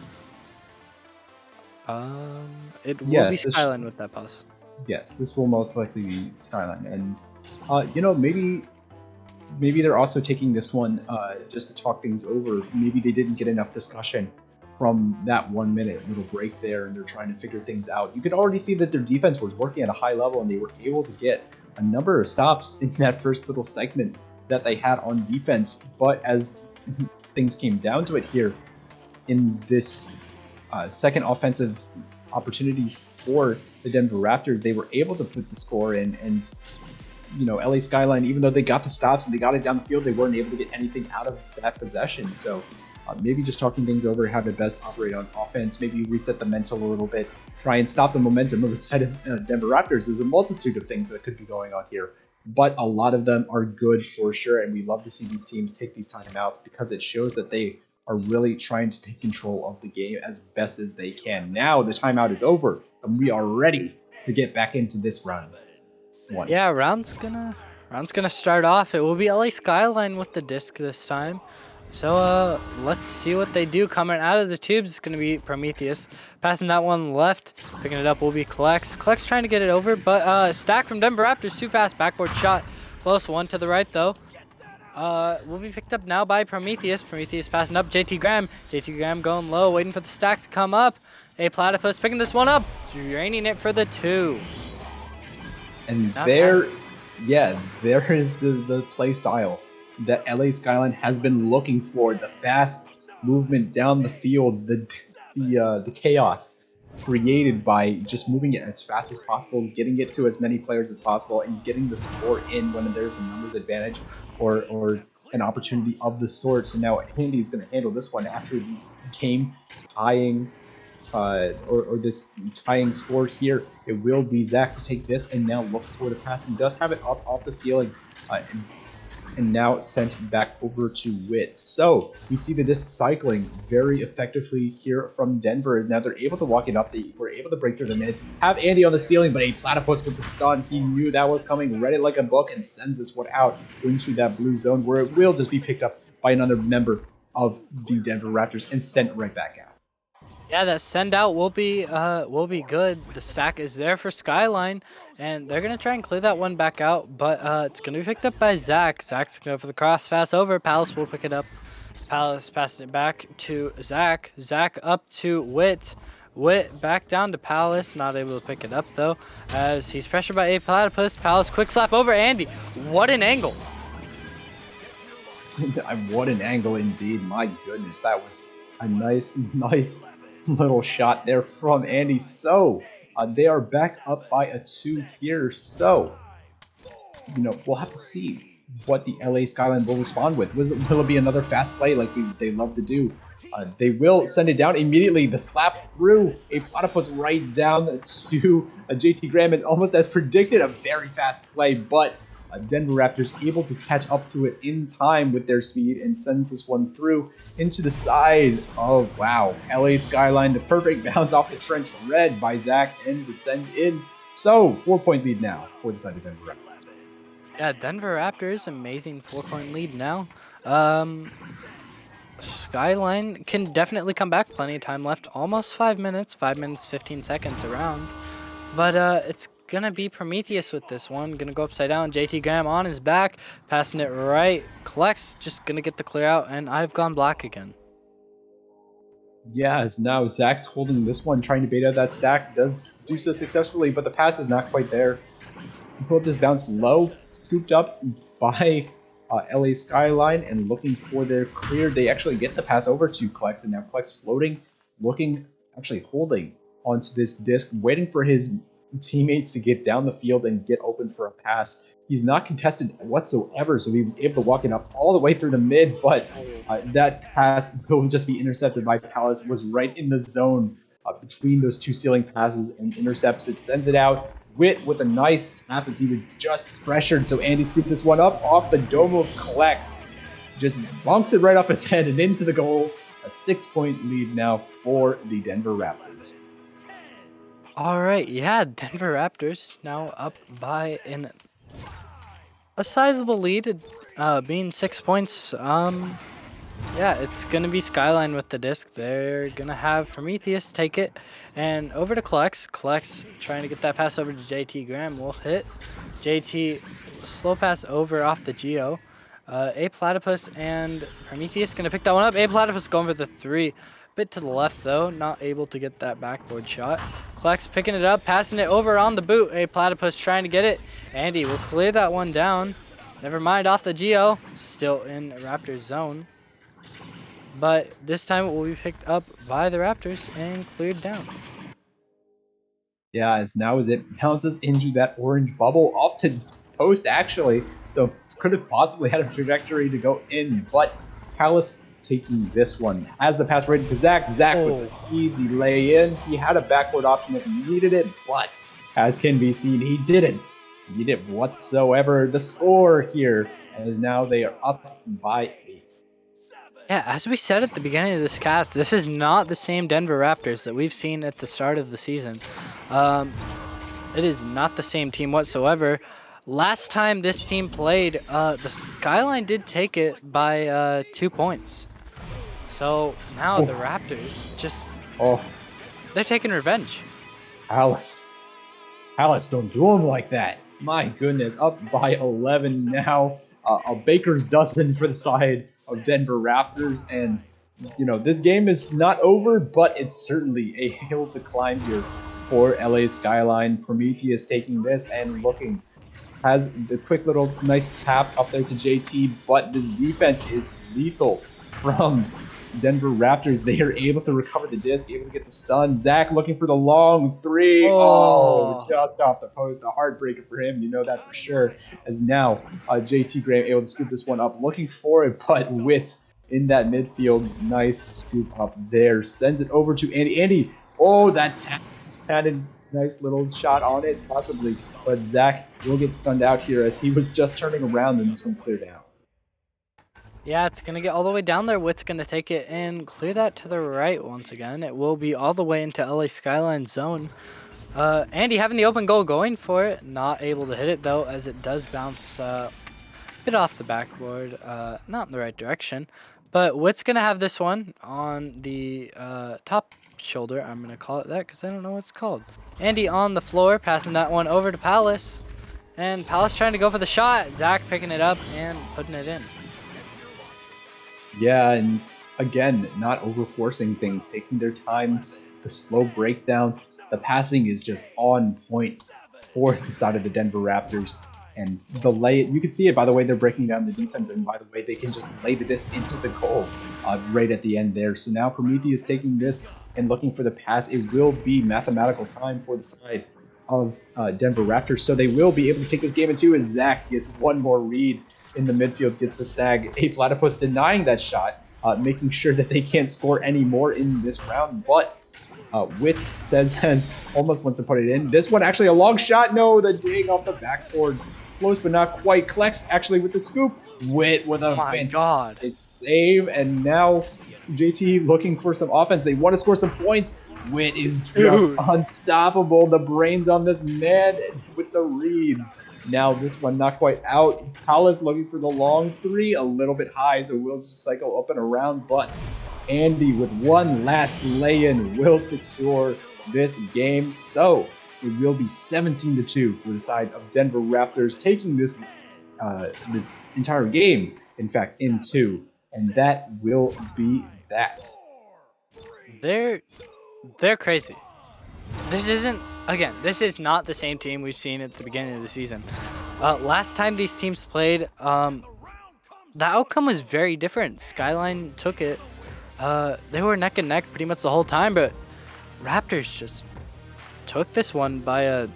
It will be Skyline with that pause. Yes, this will most likely be Skyline, and maybe they're also taking this one just to talk things over. Maybe they didn't get enough discussion from that 1 minute little break there, and they're trying to figure things out. You could already see that their defense was working at a high level, and they were able to get a number of stops in that first little segment that they had on defense. But as things came down to it here in this second offensive opportunity for the Denver Raptors, they were able to put the score in, and LA Skyline, even though they got the stops and they got it down the field, they weren't able to get anything out of that possession. So maybe just talking things over, how to best operate on offense, maybe reset the mental a little bit, try and stop the momentum of the side of Denver Raptors. There's a multitude of things that could be going on here, but a lot of them are good for sure, and we love to see these teams take these timeouts because it shows that they are really trying to take control of the game as best as they can. Now the timeout is over, and we are ready to get back into this round one. Yeah, round's gonna start off. It will be LA Skyline with the disc this time. So let's see what they do. Coming out of the tubes, it's gonna be Prometheus. Passing that one left, picking it up will be Klex. Klex trying to get it over, but Stack from Denver Raptors too fast. Backboard shot, close one to the right though. Will be picked up now by Prometheus. Prometheus passing up JT Graham. JT Graham going low, waiting for the stack to come up. A platypus picking this one up, draining it for the 2. And there is the play style that LA Skyline has been looking for. The fast movement down the field, the chaos created by just moving it as fast as possible, getting it to as many players as possible, and getting the score in when there's a numbers advantage or an opportunity of the sort. So now Andy is going to handle this one after the game tying or this tying score here. It will be Zach to take this and now look for the pass, and does have it up off the ceiling and now sent back over to Witt. So we see the disc cycling very effectively here from Denver. Now they're able to walk it up. They were able to break through the mid, have Andy on the ceiling, but a platypus with the stun. He knew that was coming, read it like a book, and sends this one out into that blue zone, where it will just be picked up by another member of the Denver Raptors and sent right back out. Yeah, that send out will be good. The stack is there for Skyline, and they're gonna try and clear that one back out, but it's gonna be picked up by Zach. Zach's gonna go for the cross pass over. Palace will pick it up. Palace passing it back to Zach. Zach up to Witt. Witt back down to Palace, not able to pick it up though, as he's pressured by a platypus. Palace quick slap over Andy. What an angle! What an angle indeed! My goodness, that was a nice little shot there from Andy. So they are backed up by a 2 here. So we'll have to see what the LA Skyline will respond with. Will it be another fast play like they love to do? They will send it down immediately. The slap through a platypus right down to JT Graham, and almost as predicted, a very fast play, but Denver Raptors able to catch up to it in time with their speed and sends this one through into the side. Oh, wow. LA Skyline, the perfect bounce off the trench, read by Zach, and the send in. So, 4-point lead now for the side of Denver Raptors. Yeah, Denver Raptors, amazing 4-point lead now. Um, Skyline can definitely come back. Plenty of time left. Almost 5 minutes. 5 minutes, 15 seconds around. But it's going to be Prometheus with this one. Going to go upside down. JT Graham on his back. Passing it right. Collects. Just going to get the clear out. And I've gone black again. Yeah, as now Zach's holding this one, trying to bait out that stack. Does do so successfully, but the pass is not quite there. Will just bounced low, scooped up by LA Skyline, and looking for their clear. They actually get the pass over to Klex, and now Klex floating, looking, actually holding onto this disc, waiting for his teammates to get down the field and get open for a pass. He's not contested whatsoever, so he was able to walk it up all the way through the mid, but that pass will just be intercepted by Palace. Was right in the zone between those two ceiling passes and intercepts it, sends it out. Witt with a nice tap as he was just pressured, so Andy scoops this one up off the dome of Klex. Just bonks it right off his head and into the goal. A 6-point lead now for the Denver Raptors. All right, yeah, Denver Raptors now up by a sizable lead, being 6 points. Yeah, it's gonna be Skyline with the disc. They're gonna have Prometheus take it, and over to Klex. Klex trying to get that pass over to JT Graham. Will hit. JT slow pass over off the Geo. A Platypus and Prometheus gonna pick that one up. A Platypus going for the 3. Bit to the left though, not able to get that backboard shot. Klex picking it up, passing it over on the boot. A Platypus trying to get it. Andy will clear that one down. Never mind, off the Geo. Still in Raptors zone. But this time it will be picked up by the Raptors and cleared down. Yeah, as it bounces into that orange bubble off to post actually, so could have possibly had a trajectory to go in, but Palace taking this one. Has the pass right to Zach. Zach with an easy lay in. He had a backboard option if he needed it, but as can be seen, he didn't need it whatsoever. The score here, as now they are up by 8. Yeah, as we said at the beginning of this cast, this is not the same Denver Raptors that we've seen at the start of the season. It is not the same team whatsoever. Last time this team played, the Skyline did take it by 2 points. So now the Raptors just, they're taking revenge. Alice, don't do him like that. My goodness, up by 11 now. A baker's dozen for the side of Denver Raptors, and you know this game is not over, but it's certainly a hill to climb here for LA Skyline. Prometheus taking this and looking, has the quick little nice tap up there to JT, but this defense is lethal from Denver Raptors. They are able to recover the disc, able to get the stun. Zach looking for the long 3. Oh, just off the post. A heartbreaker for him. You know that for sure. As now JT Graham able to scoop this one up. Looking for it, but Witt in that midfield. Nice scoop up there. Sends it over to Andy. Andy, that tap had a nice little shot on it, possibly. But Zach will get stunned out here as he was just turning around and this one cleared out. Yeah, it's going to get all the way down there. Witt's going to take it and clear that to the right once again. It will be all the way into LA Skyline zone. Andy having the open goal going for it. Not able to hit it, though, as it does bounce a bit off the backboard. Not in the right direction. But Witt's going to have this one on the top shoulder. I'm going to call it that because I don't know what it's called. Andy on the floor, passing that one over to Palace. And Palace trying to go for the shot. Zach picking it up and putting it in. Yeah, and again, not overforcing things, taking their time, the slow breakdown. The passing is just on point for the side of the Denver Raptors. And the lay, you can see it by the way they're breaking down the defense, and by the way they can just lay the disc into the goal right at the end there. So now Prometheus taking this and looking for the pass. It will be mathematical time for the side of Denver Raptors, so they will be able to take this game in 2 as Zach gets one more read in the midfield, gets the stag. A Platypus denying that shot, making sure that they can't score any more in this round, but Witt says has almost wants to put it in. This one actually a long shot. No, the dig off the backboard. Close but not quite. Klex actually with the scoop. Witt with a fantastic save, and now JT looking for some offense. They want to score some points. Wit is just Dude. unstoppable. The brains on this man with the reads. Now this one not quite out. Hollis looking for the long three, a little bit high, so we'll just cycle up and around. But Andy with one last lay-in will secure this game. So it will be 17-2 for the side of Denver Raptors, taking this this entire game, in fact, in 2. And that will be that. They're crazy. This is not the same team we've seen at the beginning of the season. Last time these teams played, the outcome was very different. Skyline took it. They were neck and neck pretty much the whole time, but Raptors just took this one by a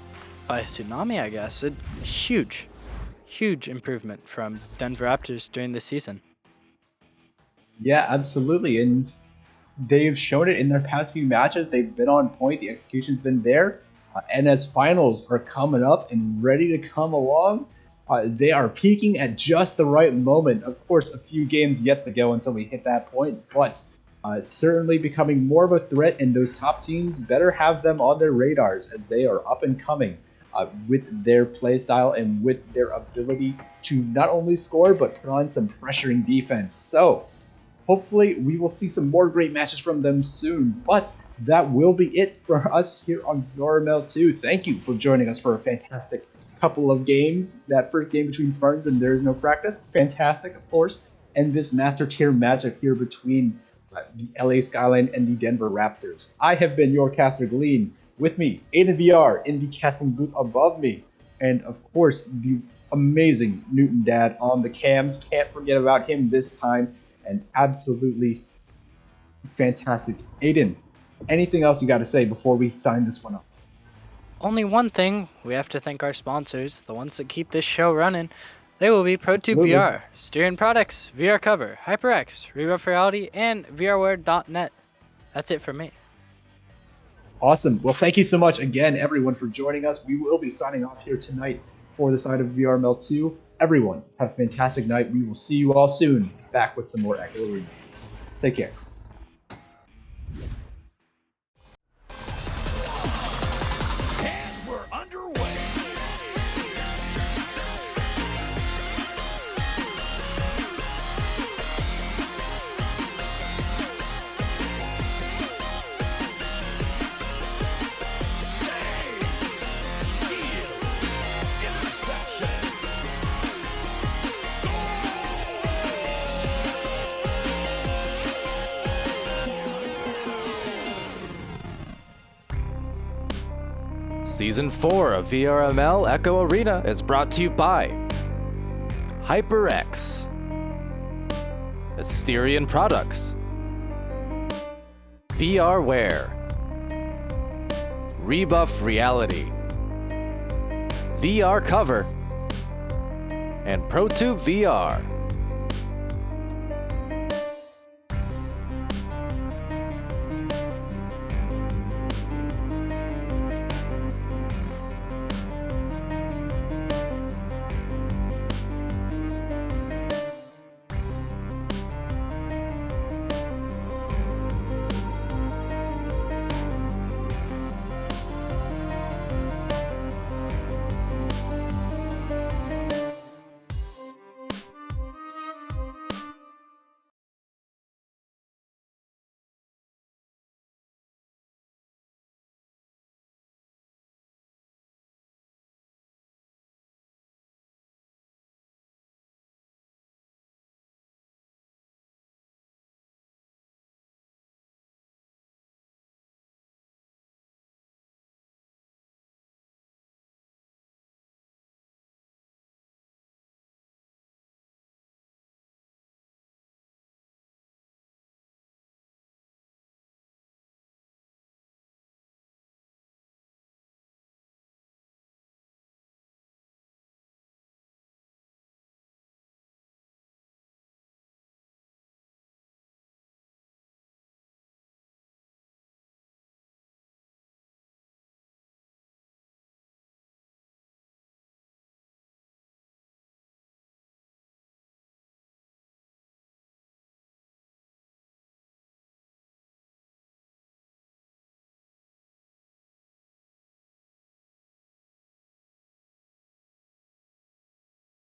tsunami, I guess. A huge improvement from Denver Raptors during this season. Yeah, absolutely. And they've shown it in their past few matches. They've been on point. The execution's been there. And as finals are coming up and ready to come along, they are peaking at just the right moment. Of course, a few games yet to go until we hit that point, but certainly becoming more of a threat, and those top teams better have them on their radars as they are up and coming with their play style and with their ability to not only score, but put on some pressuring defense. So hopefully we will see some more great matches from them soon, but that will be it for us here on VRML 2. Thank you for joining us for a fantastic couple of games. That first game between Spartans and There Is No Practice, fantastic, of course. And this Master Tier matchup here between the LA Skyline and the Denver Raptors. I have been your caster, Glean. With me, Aidan-VR in the casting booth above me. And of course, the amazing Newton Dad on the cams. Can't forget about him this time. And absolutely fantastic. Aiden, anything else you got to say before we sign this one off? Only one thing, we have to thank our sponsors, the ones that keep this show running. They will be ProTube VR, Styrian Products, VR Cover, HyperX, Rebuff Reality, and VRware.net. That's it for me. Awesome. Well, thank you so much again, everyone, for joining us. We will be signing off here tonight for the side of VRML 2. Everyone, have a fantastic night. We will see you all soon, back with some more Echo Arena. Take care. And we're underway. Season 4 of VRML Echo Arena is brought to you by HyperX, Styrian Products, VRware, Rebuff Reality, VR Cover, and ProTube VR.